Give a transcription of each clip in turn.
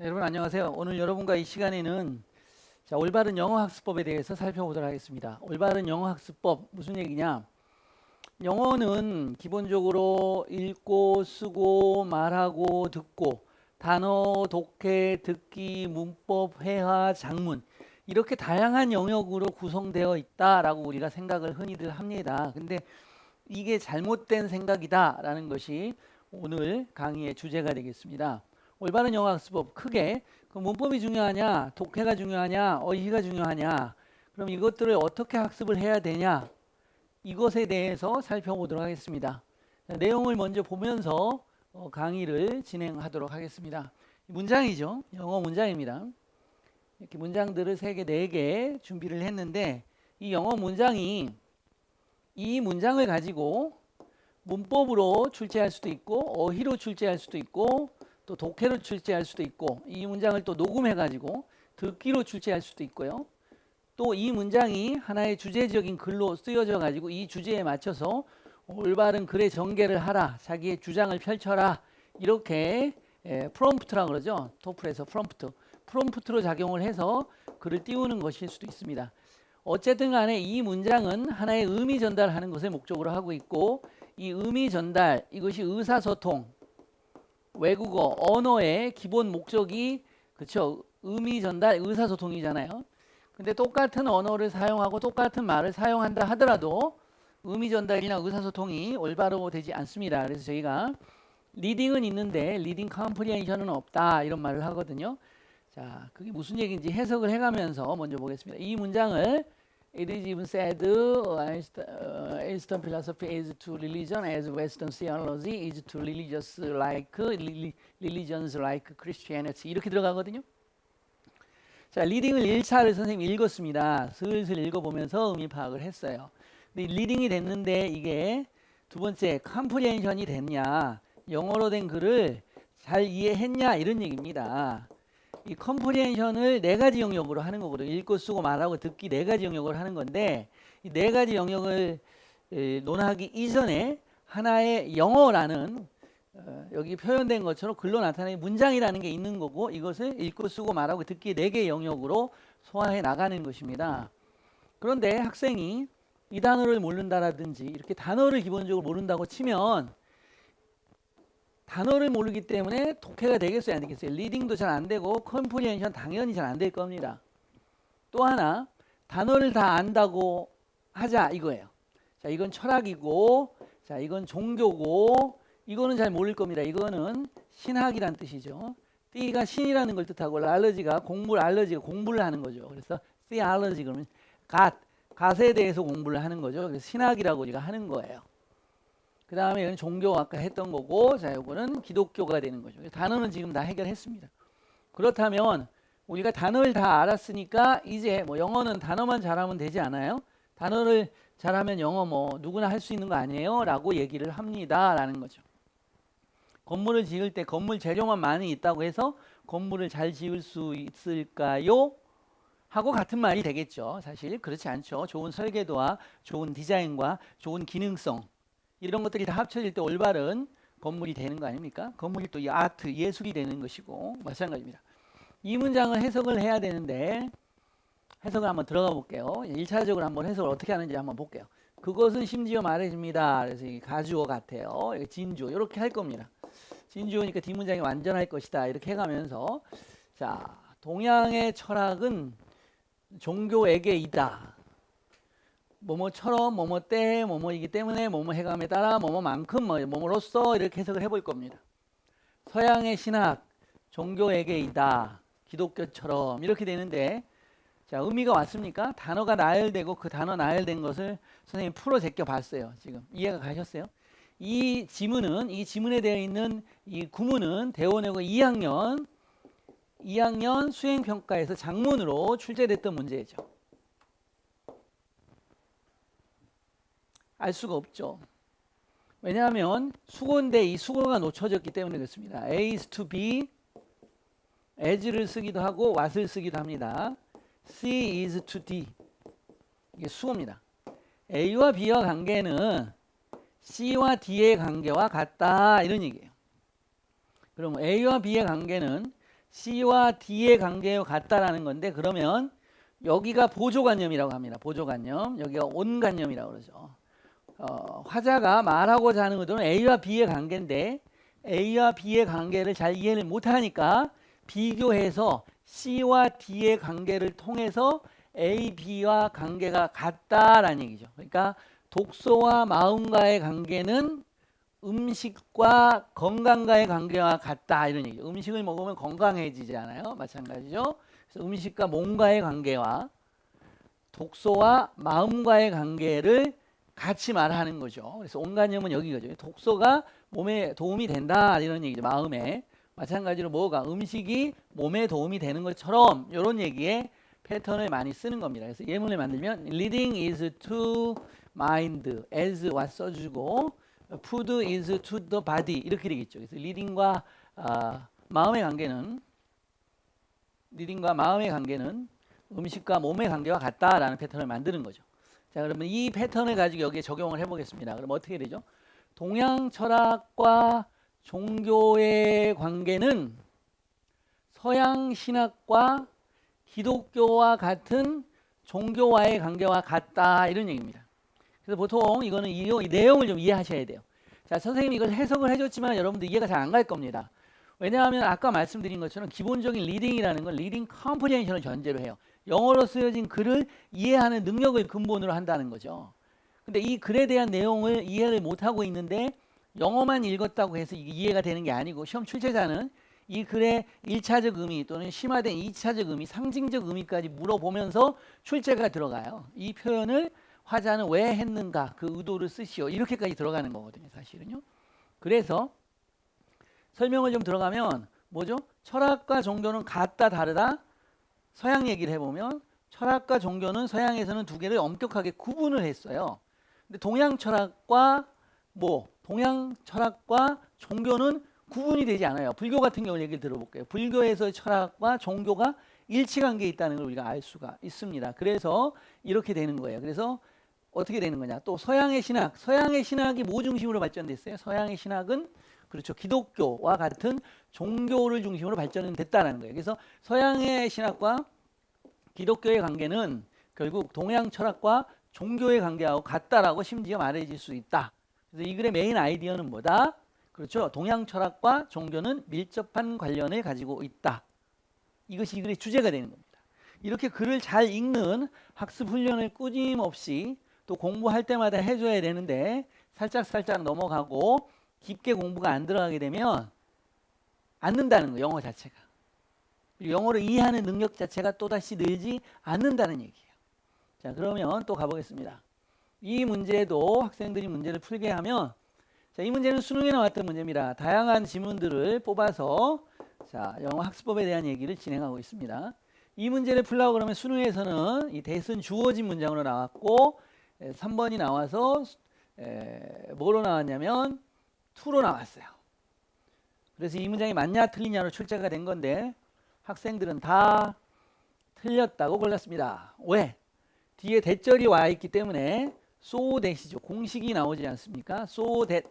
여러분 안녕하세요. 오늘 여러분과 이 시간에는 올바른 영어 학습법에 대해서 살펴보도록 하겠습니다. 올바른 영어 학습법 무슨 얘기냐? 영어는 기본적으로 읽고 쓰고 말하고 듣고 단어, 독해, 듣기, 문법, 회화, 작문 이렇게 다양한 영역으로 구성되어 있다라고 우리가 생각을 흔히들 합니다. 근데 이게 잘못된 생각이다라는 것이 오늘 강의의 주제가 되겠습니다. 올바른 영어 학습법 크게 그 문법이 중요하냐, 독해가 중요하냐, 어휘가 중요하냐, 그럼 이것들을 어떻게 학습을 해야 되냐, 이것에 대해서 살펴보도록 하겠습니다. 자, 내용을 먼저 보면서 강의를 진행하도록 하겠습니다. 문장이죠. 영어 문장입니다. 이렇게 문장들을 3개, 4개 준비를 했는데 이 영어 문장이 이 문장을 가지고 문법으로 출제할 수도 있고 어휘로 출제할 수도 있고 또 독해로 출제할 수도 있고 이 문장을 또 녹음해 가지고 듣기로 출제할 수도 있고요. 또 이 문장이 하나의 주제적인 글로 쓰여져 가지고 이 주제에 맞춰서 올바른 글의 전개를 하라, 자기의 주장을 펼쳐라, 이렇게 프롬프트라고 그러죠. 토플에서 프롬프트로 작용을 해서 글을 띄우는 것일 수도 있습니다. 어쨌든 간에 이 문장은 하나의 의미 전달하는 것을 목적으로 하고 있고 이 의미 전달, 이것이 의사소통, 외국어, 언어의 기본 목적이 그렇죠. 의미 전달, 의사소통이잖아요. 근데 똑같은 언어를 사용하고 똑같은 말을 사용한다 하더라도 의미 전달이나 의사소통이 올바로 되지 않습니다. 그래서 저희가 리딩은 있는데 리딩 컴프리hension은 없다 이런 말을 하거든요. 자, 그게 무슨 얘기인지 해석을 해가면서 먼저 보겠습니다. 이 문장을 It is even said, Eastern philosophy is to religion as Western theology is to religions like Christianity 이렇게 들어가거든요. 자, 리딩을 1차를 선생님이 읽었습니다. 슬슬 읽어보면서 의미 파악을 했어요. 근데 리딩이 됐는데 이게 두 번째 컴프리hension이 됐냐, 영어로 된 글을 잘 이해했냐 이런 얘기입니다. 이 컴프리hension을 4가지 영역으로 하는 거거든요. 읽고 쓰고 말하고 듣기 4가지 영역을 하는 건데 이 4가지 영역을 논하기 이전에 하나의 영어라는 여기 표현된 것처럼 글로 나타나는 문장이라는 게 있는 거고 이것을 읽고 쓰고 말하고 듣기 4개의 영역으로 소화해 나가는 것입니다. 그런데 학생이 이 단어를 모른다라든지 이렇게 단어를 기본적으로 모른다고 치면 단어를 모르기 때문에 독해가 되겠어요, 안 되겠어요? 리딩도 잘 안 되고 컴프리hen션 당연히 잘 안 될 겁니다. 또 하나 단어를 다 안다고 하자 이거예요. 자, 이건 철학이고, 자, 이건 종교고, 이거는 잘 모를 겁니다. 이거는 신학이란 뜻이죠. 띠가 신이라는 걸 뜻하고 알러지가 공부를 하는 거죠. 그래서 theology 그러면 갓에 대해서 공부를 하는 거죠. 그래서 신학이라고 우리가 하는 거예요. 그 다음에 이건 종교 아까 했던 거고, 자, 이거는 기독교가 되는 거죠. 단어는 지금 다 해결했습니다. 그렇다면 우리가 단어를 다 알았으니까 이제 뭐 영어는 단어만 잘하면 되지 않아요? 단어를 잘하면 영어 뭐 누구나 할 수 있는 거 아니에요? 라고 얘기를 합니다. 라는 거죠. 건물을 지을 때 건물 재료만 많이 있다고 해서 건물을 잘 지을 수 있을까요? 하고 같은 말이 되겠죠. 사실 그렇지 않죠. 좋은 설계도와 좋은 디자인과 좋은 기능성 이런 것들이 다 합쳐질 때 올바른 건물이 되는 거 아닙니까? 건물이 또 아트, 예술이 되는 것이고 마찬가지입니다. 이 문장을 해석을 해야 되는데 해석을 한번 들어가 볼게요. 1차적으로 한번 해석을 어떻게 하는지 한번 볼게요. 그것은 심지어 말해줍니다. 그래서 이게 가주어 같아요. 진주어 이렇게 할 겁니다. 진주어니까 뒷문장이 완전할 것이다. 이렇게 해가면서 자, 동양의 철학은 종교에게이다. 뭐뭐처럼 뭐뭐 때 뭐뭐이기 때문에 뭐뭐 해감에 따라 뭐뭐만큼 뭐뭐로서 이렇게 해석을 해볼 겁니다. 서양의 신학 종교에게이다. 기독교처럼 이렇게 되는데 자, 의미가 왔습니까? 단어가 나열되고 그 단어 나열된 것을 선생님이 풀어 제껴 봤어요. 지금 이해가 가셨어요? 이 지문에 되어 있는 이 구문은 대원외고 2학년 수행평가에서 장문으로 출제됐던 문제죠. 알 수가 없죠. 왜냐하면 수고인데 이 수고가 놓쳐졌기 때문에 그렇습니다. A is to B, as를 쓰기도 하고 what을 쓰기도 합니다. C is to D, 이게 수고입니다. A와 B와 관계는 C와 D의 관계와 같다 이런 얘기예요. 그럼 A와 B의 관계는 C와 D의 관계와 같다라는 건데 그러면 여기가 보조관념이라고 합니다. 보조관념. 여기가 온관념이라고 그러죠. 화자가 말하고자 하는 것들은 A와 B의 관계인데 A와 B의 관계를 잘 이해를 못하니까 비교해서 C와 D의 관계를 통해서 A, B와 관계가 같다라는 얘기죠. 그러니까 독소와 마음과의 관계는 음식과 건강과의 관계와 같다 이런 얘기죠. 음식을 먹으면 건강해지잖아요. 마찬가지죠. 그래서 음식과 몸과의 관계와 독소와 마음과의 관계를 같이 말하는 거죠. 그래서 온관념은 여기거죠. 독소가 몸에 도움이 된다 이런 얘기죠. 마음에. 마찬가지로 뭐가 음식이 몸에 도움이 되는 것처럼 이런 얘기에 패턴을 많이 쓰는 겁니다. 그래서 예문을 만들면 leading is to mind as 와 써주고 food is to the body 이렇게 되겠죠. 그래서 leading과 마음의 관계는 음식과 몸의 관계와 같다라는 패턴을 만드는 거죠. 자, 그러면 이 패턴을 가지고 여기에 적용을 해보겠습니다. 그럼 어떻게 되죠? 동양 철학과 종교의 관계는 서양 신학과 기독교와 같은 종교와의 관계와 같다 이런 얘기입니다. 그래서 보통 이거는 이 내용을 좀 이해하셔야 돼요. 자, 선생님이 이걸 해석을 해줬지만 여러분들 이해가 잘 안 갈 겁니다. 왜냐하면 아까 말씀드린 것처럼 기본적인 리딩이라는 건 리딩 컴프리hen션을 전제로 해요. 영어로 쓰여진 글을 이해하는 능력을 근본으로 한다는 거죠. 근데 이 글에 대한 내용을 이해를 못하고 있는데 영어만 읽었다고 해서 이게 이해가 되는 게 아니고 시험 출제자는 이 글의 1차적 의미 또는 심화된 2차적 의미, 상징적 의미까지 물어보면서 출제가 들어가요. 이 표현을 화자는 왜 했는가 그 의도를 쓰시오 이렇게까지 들어가는 거거든요. 사실은요. 그래서 설명을 좀 들어가면 뭐죠? 철학과 종교는 같다 다르다? 서양 얘기를 해보면 철학과 종교는 서양에서는 두 개를 엄격하게 구분을 했어요. 근데 동양 철학과 종교는 구분이 되지 않아요. 불교 같은 경우 얘기를 들어볼게요. 불교에서의 철학과 종교가 일치관계에 있다는 걸 우리가 알 수가 있습니다. 그래서 이렇게 되는 거예요. 그래서 어떻게 되는 거냐? 또 서양의 신학이 뭐 중심으로 발전됐어요? 서양의 신학은 그렇죠. 기독교와 같은 종교를 중심으로 발전됐다는 거예요. 그래서 서양의 신학과 기독교의 관계는 결국 동양 철학과 종교의 관계하고 같다라고 심지어 말해질 수 있다. 그래서 이 글의 메인 아이디어는 뭐다? 그렇죠. 동양 철학과 종교는 밀접한 관련을 가지고 있다. 이것이 이 글의 주제가 되는 겁니다. 이렇게 글을 잘 읽는 학습 훈련을 끊임없이 또 공부할 때마다 해줘야 되는데 살짝 넘어가고 깊게 공부가 안 들어가게 되면 안 는다는 거예요. 영어 자체가. 영어를 이해하는 능력 자체가 또다시 늘지 않는다는 얘기예요. 자, 그러면 또 가보겠습니다. 이 문제도 학생들이 문제를 풀게 하면 자, 이 문제는 수능에 나왔던 문제입니다. 다양한 지문들을 뽑아서 자, 영어 학습법에 대한 얘기를 진행하고 있습니다. 이 문제를 풀려고 그러면 수능에서는 이 대은 주어진 문장으로 나왔고 3번이 나와서 뭐로 나왔냐면 to로 나왔어요. 그래서 이 문장이 맞냐 틀리냐로 출제가 된 건데 학생들은 다 틀렸다고 골랐습니다. 왜? 뒤에 대절이 와 있기 때문에 so that이죠. 공식이 나오지 않습니까? so that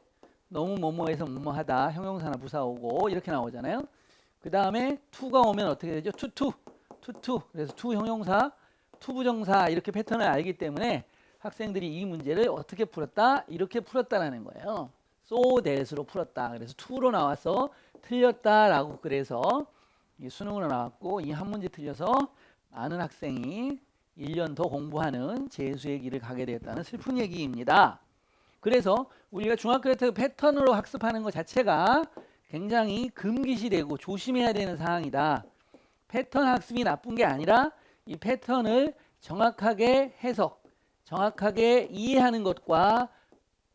너무 뭐뭐해서 뭐뭐하다 형용사나 부사 오고 이렇게 나오잖아요. 그 다음에 to가 오면 어떻게 되죠? to 그래서 to 형용사, to 부정사 이렇게 패턴을 알기 때문에 학생들이 이 문제를 어떻게 풀었다? 이렇게 풀었다라는 거예요. so that으로 풀었다. 그래서 to로 나와서 틀렸다라고 그래서 이 수능으로 나왔고 이 한 문제 틀려서 많은 학생이 1년 더 공부하는 재수의 길을 가게 되었다는 슬픈 얘기입니다. 그래서 우리가 중학교 때 패턴으로 학습하는 것 자체가 굉장히 금기시되고 조심해야 되는 사항이다. 패턴 학습이 나쁜 게 아니라 이 패턴을 정확하게 해석, 정확하게 이해하는 것과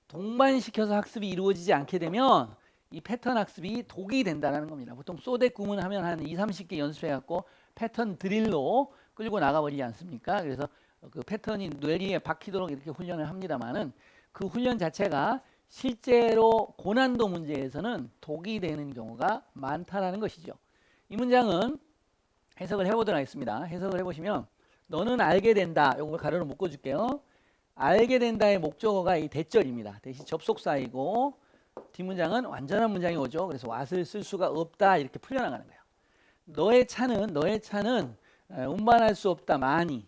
동반시켜서 학습이 이루어지지 않게 되면 이 패턴 학습이 독이 된다는 겁니다. 보통 소댓 구문하면 한 2, 30개 연습해갖고 패턴 드릴로 끌고 나가버리지 않습니까? 그래서 그 패턴이 뇌리에 박히도록 이렇게 훈련을 합니다만은 그 훈련 자체가 실제로 고난도 문제에서는 독이 되는 경우가 많다라는 것이죠. 이 문장은 해석을 해보도록 하겠습니다. 해석을 해보시면 너는 알게 된다. 이걸 가로로 묶어줄게요. 알게 된다의 목적어가 이 대절입니다. 대신 접속사이고 뒷문장은 완전한 문장이 오죠. 그래서 what을 쓸 수가 없다 이렇게 풀려나가는 거예요. 너의 차는 운반할 수 없다. 많이.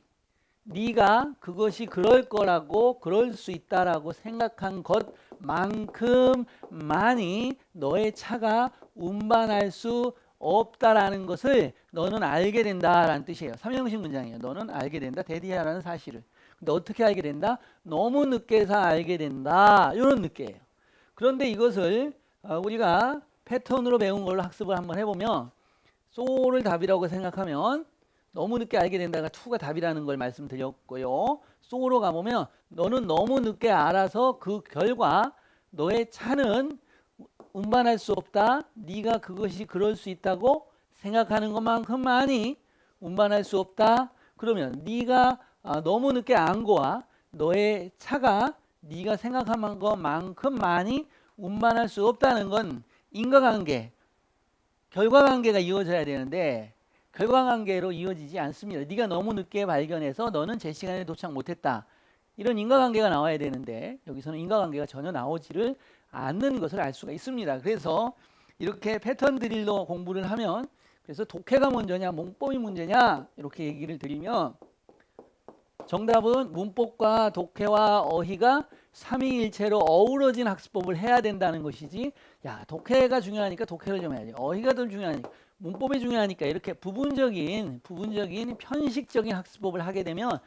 네가 그것이 그럴 거라고 그럴 수 있다라고 생각한 것만큼 많이 너의 차가 운반할 수 없다라는 것을 너는 알게 된다라는 뜻이에요. 삼형식 문장이에요. 너는 알게 된다. 대디야라는 사실을. 근데 어떻게 알게 된다? 너무 늦게서 알게 된다. 이런 느낌이에요. 그런데 이것을 우리가 패턴으로 배운 걸로 학습을 한번 해보면 so를 답이라고 생각하면 너무 늦게 알게 된다가 to가 답이라는 걸 말씀드렸고요. so로 가보면 너는 너무 늦게 알아서 그 결과 너의 차는 운반할 수 없다. 네가 그것이 그럴 수 있다고 생각하는 것만큼 많이 운반할 수 없다. 그러면 네가 너무 늦게 안 거와 너의 차가 네가 생각한 것만큼 많이 운반할 수 없다는 건 인과관계, 결과관계가 이어져야 되는데 결과관계로 이어지지 않습니다. 네가 너무 늦게 발견해서 너는 제 시간에 도착 못했다. 이런 인과관계가 나와야 되는데 여기서는 인과관계가 전혀 나오지를 않는 것을 알 수가 있습니다. 그래서 이렇게 패턴 드릴로 공부를 하면 그래서 독해가 먼저냐 문법이 문제냐 이렇게 얘기를 드리면 정답은 문법과 독해와 어휘가 삼위일체로 어우러진 학습법을 해야 된다는 것이지 야 독해가 중요하니까 독해를 좀 해야지 어휘가 더 중요하니까 문법이 중요하니까 이렇게 부분적인 편식적인 학습법을 하게 되면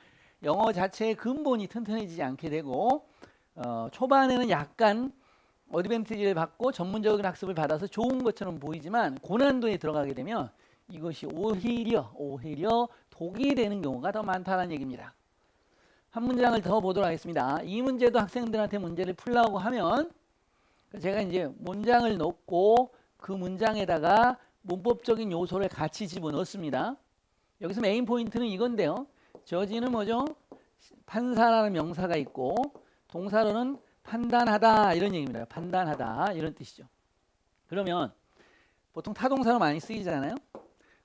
영어 자체의 근본이 튼튼해지지 않게 되고 초반에는 약간 어드밴티지를 받고 전문적인 학습을 받아서 좋은 것처럼 보이지만 고난도에 들어가게 되면 이것이 오히려 독이 되는 경우가 더 많다는 얘기입니다. 한 문장을 더 보도록 하겠습니다. 이 문제도 학생들한테 문제를 풀라고 하면 제가 이제 문장을 넣고 그 문장에다가 문법적인 요소를 같이 집어넣습니다. 여기서 메인 포인트는 이건데요. 저지는 뭐죠? 판사라는 명사가 있고 동사로는 판단하다 이런 얘기입니다. 판단하다 이런 뜻이죠. 그러면 보통 타동사로 많이 쓰이잖아요.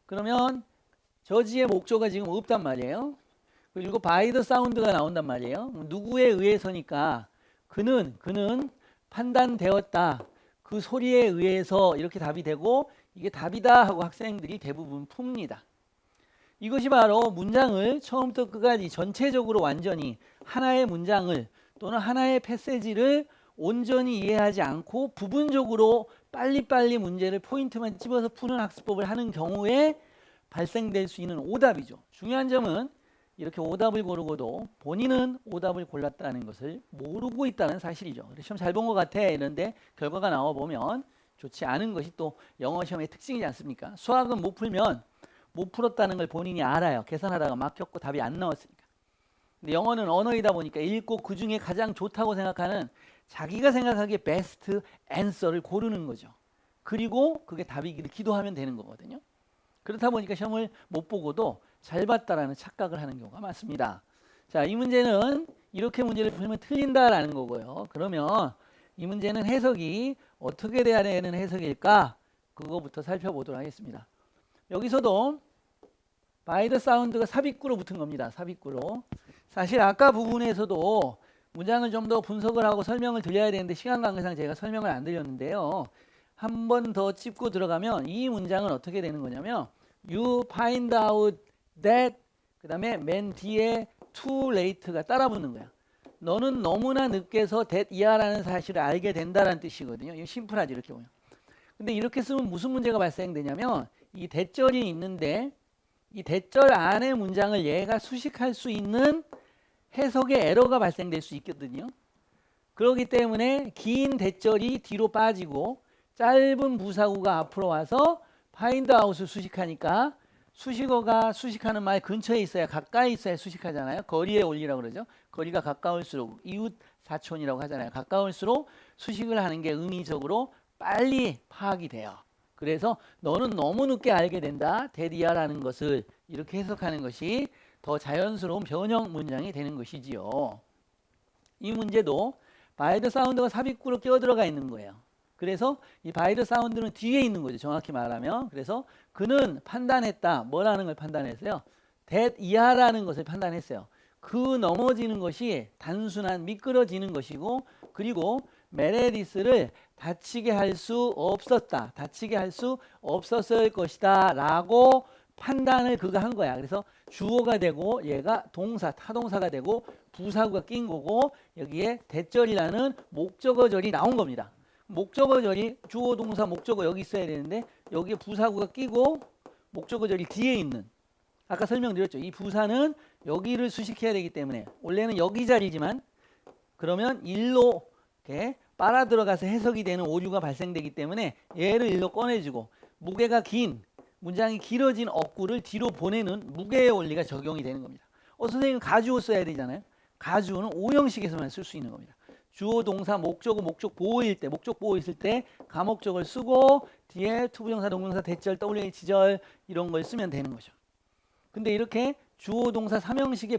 그러면 저지의 목조가 지금 없단 말이에요. 그리고 by the sound가 나온단 말이에요. 누구에 의해서니까 그는 판단되었다. 그 소리에 의해서 이렇게 답이 되고 이게 답이다 하고 학생들이 대부분 풉니다. 이것이 바로 문장을 처음부터 끝까지 전체적으로 완전히 하나의 문장을 또는 하나의 패세지를 온전히 이해하지 않고 부분적으로 빨리빨리 문제를 포인트만 집어서 푸는 학습법을 하는 경우에 발생될 수 있는 오답이죠. 중요한 점은 이렇게 오답을 고르고도 본인은 오답을 골랐다는 것을 모르고 있다는 사실이죠. 시험 잘 본 것 같아 이런데 결과가 나와보면 좋지 않은 것이 또 영어 시험의 특징이지 않습니까? 수학은 못 풀면 못 풀었다는 걸 본인이 알아요. 계산하다가 막혔고 답이 안 나왔으니까. 근데 영어는 언어이다 보니까 읽고 그 중에 가장 좋다고 생각하는 자기가 생각하기에 베스트 앤서를 고르는 거죠. 그리고 그게 답이기를 기도하면 되는 거거든요. 그렇다 보니까 시험을 못 보고도 잘 봤다라는 착각을 하는 경우가 많습니다. 자, 이 문제는 이렇게 문제를 풀면 틀린다라는 거고요. 그러면 이 문제는 해석이 어떻게 돼야 되는 해석일까? 그거부터 살펴보도록 하겠습니다. 여기서도 by the sound가 삽입구로 붙은 겁니다. 삽입구로. 사실 아까 부분에서도 문장을 좀 더 분석을 하고 설명을 드려야 되는데 시간 관계상 제가 설명을 안 드렸는데요. 한 번 더 짚고 들어가면 이 문장은 어떻게 되는 거냐면 You find out that 그 다음에 맨 뒤에 too late가 따라 붙는 거야. 너는 너무나 늦게서 that 이하라는 사실을 알게 된다는 뜻이거든요. 이거 심플하지 이렇게 보면. 근데 이렇게 쓰면 무슨 문제가 발생되냐면 이 대절이 있는데 이 대절 안에 문장을 얘가 수식할 수 있는 해석의 에러가 발생될 수 있거든요. 그렇기 때문에 긴 대절이 뒤로 빠지고 짧은 부사구가 앞으로 와서 find out을 수식하니까 수식어가 수식하는 말 근처에 있어야 가까이 있어야 수식하잖아요. 거리에 올리라고 그러죠. 거리가 가까울수록 이웃 사촌이라고 하잖아요. 가까울수록 수식을 하는 게 의미적으로 빨리 파악이 돼요. 그래서 너는 너무 늦게 알게 된다. 대디야라는 것을 이렇게 해석하는 것이 더 자연스러운 변형 문장이 되는 것이지요. 이 문제도 by the sound가 삽입구로 끼어들어가 있는 거예요. 그래서 이 by the sound는 뒤에 있는 거죠. 정확히 말하면. 그래서 그는 판단했다. 뭐라는 걸 판단했어요? that 이하라는 것을 판단했어요. 그 넘어지는 것이 단순한 미끄러지는 것이고 그리고 메레디스를 다치게 할 수 없었다. 다치게 할 수 없었을 것이다. 라고 판단을 그가 한 거야. 그래서 주어가 되고 얘가 동사, 타동사가 되고 부사구가 낀 거고 여기에 대절이라는 목적어절이 나온 겁니다. 목적어절이 주어, 동사, 목적어 여기 있어야 되는데 여기에 부사구가 끼고 목적어절이 뒤에 있는 아까 설명드렸죠. 이 부사는 여기를 수식해야 되기 때문에 원래는 여기 자리지만 그러면 일로 이렇게 빨아 들어가서 해석이 되는 오류가 발생되기 때문에 얘를 일로 꺼내주고 무게가 긴 문장이 길어진 어구를 뒤로 보내는 무게의 원리가 적용이 되는 겁니다. 선생님 가주어 써야 되잖아요. 가주어는 오형식에서만 쓸 수 있는 겁니다. 주어, 동사, 목적어, 목적 보호일 때, 목적 보호 있을 때 가목적을 쓰고 뒤에 투부정사, 동명사, 대절, WH절 이런 걸 쓰면 되는 거죠. 근데 이렇게 주어, 동사, 삼형식의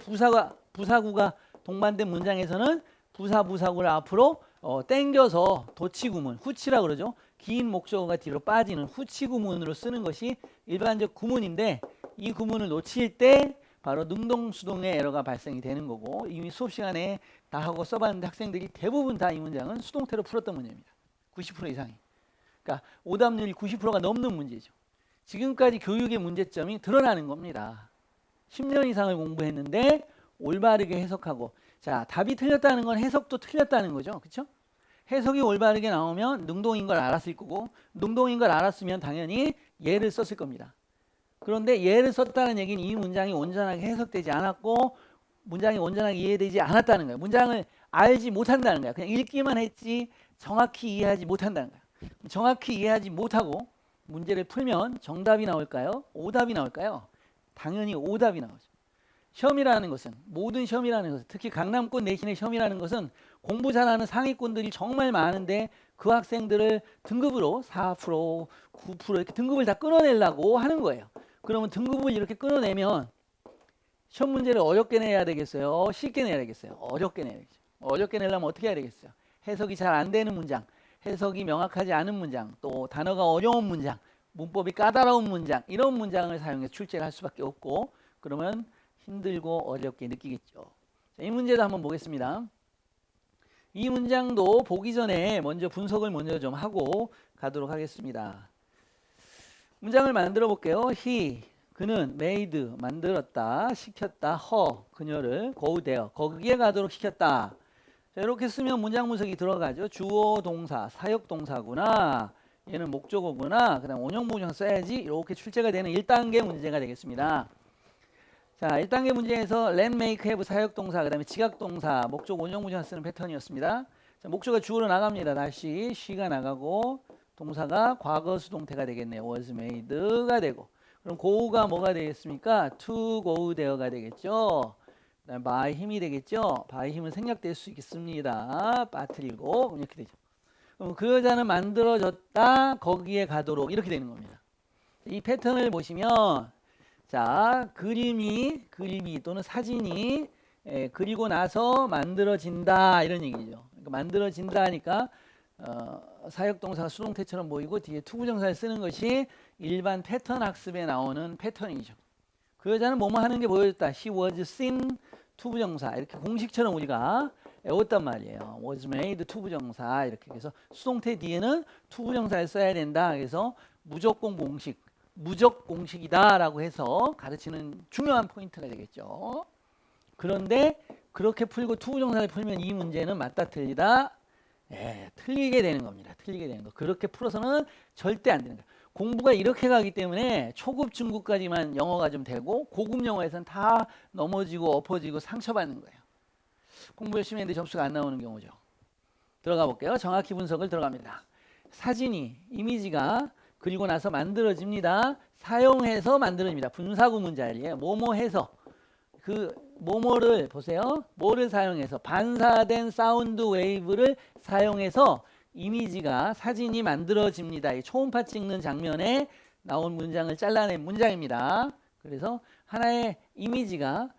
부사구가 동반된 문장에서는 부사, 부사구를 앞으로 땡겨서 도치구문, 후치라 그러죠. 긴 목적어가 뒤로 빠지는 후치구문으로 쓰는 것이 일반적 구문인데 이 구문을 놓칠 때 바로 능동수동의 에러가 발생이 되는 거고 이미 수업 시간에 다 하고 써봤는데 학생들이 대부분 다 이 문장은 수동태로 풀었던 문제입니다. 90% 이상이. 그러니까 오답률이 90%가 넘는 문제죠. 지금까지 교육의 문제점이 드러나는 겁니다. 10년 이상을 공부했는데 올바르게 해석하고 자 답이 틀렸다는 건 해석도 틀렸다는 거죠. 그렇죠? 해석이 올바르게 나오면 능동인 걸 알았을 거고 능동인 걸 알았으면 당연히 예를 썼을 겁니다. 그런데 예를 썼다는 얘기는 이 문장이 온전하게 해석되지 않았고 문장이 온전하게 이해되지 않았다는 거예요. 문장을 알지 못한다는 거야. 그냥 읽기만 했지 정확히 이해하지 못한다는 거야. 정확히 이해하지 못하고 문제를 풀면 정답이 나올까요? 오답이 나올까요? 당연히 오답이 나오죠. 시험이라는 것은 모든 시험이라는 것은 특히 강남권 내신의 시험이라는 것은 공부 잘하는 상위권들이 정말 많은데 그 학생들을 등급으로 4%, 9% 이렇게 등급을 다 끊어내려고 하는 거예요. 그러면 등급을 이렇게 끊어내면 시험 문제를 어렵게 내야 되겠어요? 쉽게 내야 되겠어요? 어렵게 내야겠죠. 어렵게 내려면 어떻게 해야 되겠어요? 해석이 잘 안 되는 문장, 해석이 명확하지 않은 문장, 또 단어가 어려운 문장, 문법이 까다로운 문장 이런 문장을 사용해서 출제를 할 수밖에 없고 그러면 힘들고 어렵게 느끼겠죠. 자, 이 문제도 한번 보겠습니다. 이 문장도 보기 전에 먼저 분석을 먼저 좀 하고 가도록 하겠습니다. 문장을 만들어 볼게요. He, 그는 made, 만들었다, 시켰다, her, 그녀를 go there, 거기에 가도록 시켰다. 자, 이렇게 쓰면 문장 분석이 들어가죠. 주어, 동사, 사역 동사구나. 얘는 목적어구나. 그 다음 원형부정 써야지. 이렇게 출제가 되는 1단계 문제가 되겠습니다. 자, 1단계 문제에서 let, make, have 사역동사, 그 다음에 지각동사, 목적 원형부정 쓰는 패턴이었습니다. 자, 목적어 주어로 나갑니다. 다시 she가 나가고 동사가 과거 수동태가 되겠네요. was made가 되고 그럼 go가 뭐가 되겠습니까? to go there가 되겠죠. 그다음 by 힘이 되겠죠. by 힘은 생략될 수 있겠습니다. 빠뜨리고 이렇게 되죠. 그럼 그 여자는 만들어졌다. 거기에 가도록 이렇게 되는 겁니다. 이 패턴을 보시면 자 그림이 또는 사진이 그리고 나서 만들어진다 이런 얘기죠. 그러니까 만들어진다 하니까 사역동사가 수동태처럼 보이고 뒤에 투부정사를 쓰는 것이 일반 패턴 학습에 나오는 패턴이죠. 그 여자는 뭐뭐 하는 게 보여줬다. She was seen 투부정사 이렇게 공식처럼 우리가 외웠단 말이에요. was made 투부정사 이렇게 해서 수동태 뒤에는 투부정사를 써야 된다. 그래서 무조건 공식, 무적 공식이다라고 해서 가르치는 중요한 포인트가 되겠죠. 그런데 그렇게 풀고 투부정사를 풀면 이 문제는 맞다 틀리다 틀리게 되는 겁니다. 틀리게 되는 거. 그렇게 풀어서는 절대 안 되는 거예요. 공부가 이렇게 가기 때문에 초급 중급까지만 영어가 좀 되고 고급 영어에서는 다 넘어지고 엎어지고 상처받는 거예요. 공부 열심히 했는데 점수가 안 나오는 경우죠. 들어가 볼게요. 정확히 분석을 들어갑니다. 사진이 이미지가 그리고 나서 만들어집니다. 사용해서 만들어집니다. 분사구문 자리에 뭐뭐 해서 그 뭐뭐를 보세요. 뭐를 사용해서 반사된 사운드 웨이브를 사용해서 이미지가 사진이 만들어집니다. 이 초음파 찍는 장면에 나온 문장을 잘라낸 문장입니다. 그래서 하나의 이미지가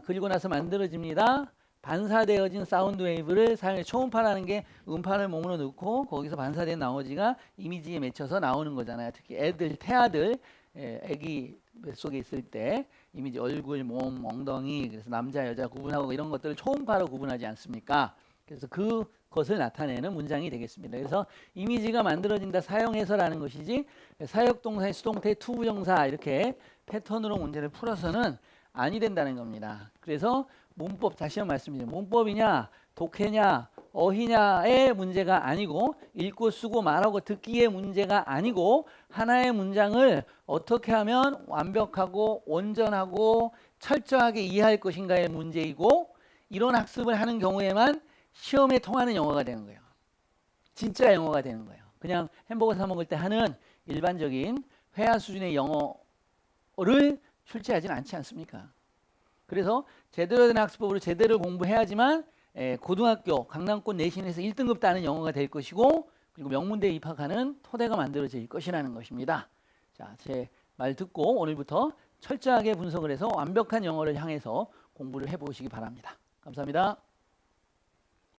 그리고 나서 만들어집니다. 반사되어진 사운드 웨이브를 사용해 초음파라는 게 음파를 몸으로 넣고 거기서 반사된 나머지가 이미지에 맺혀서 나오는 거잖아요. 특히 애들, 태아들, 애기 뱃속에 있을 때 이미지 얼굴, 몸, 엉덩이 그래서 남자, 여자 구분하고 이런 것들을 초음파로 구분하지 않습니까? 그래서 그 것을 나타내는 문장이 되겠습니다. 그래서 이미지가 만들어진다, 사용해서라는 것이지 사역동사의 수동태, 투부정사 이렇게 패턴으로 문제를 풀어서는 아니 된다는 겁니다. 그래서 문법, 다시 한번 말씀드립니다. 문법이냐, 독해냐, 어휘냐의 문제가 아니고 읽고 쓰고 말하고 듣기의 문제가 아니고 하나의 문장을 어떻게 하면 완벽하고 온전하고 철저하게 이해할 것인가의 문제이고 이런 학습을 하는 경우에만 시험에 통하는 영어가 되는 거예요. 진짜 영어가 되는 거예요. 그냥 햄버거 사 먹을 때 하는 일반적인 회화 수준의 영어를 출제하지는 않지 않습니까? 그래서 제대로 된 학습법으로 제대로 공부해야지만 고등학교 강남권 내신에서 1등급 따는 영어가 될 것이고 그리고 명문대에 입학하는 토대가 만들어질 것이라는 것입니다. 자, 제 말 듣고 오늘부터 철저하게 분석을 해서 완벽한 영어를 향해서 공부를 해보시기 바랍니다. 감사합니다.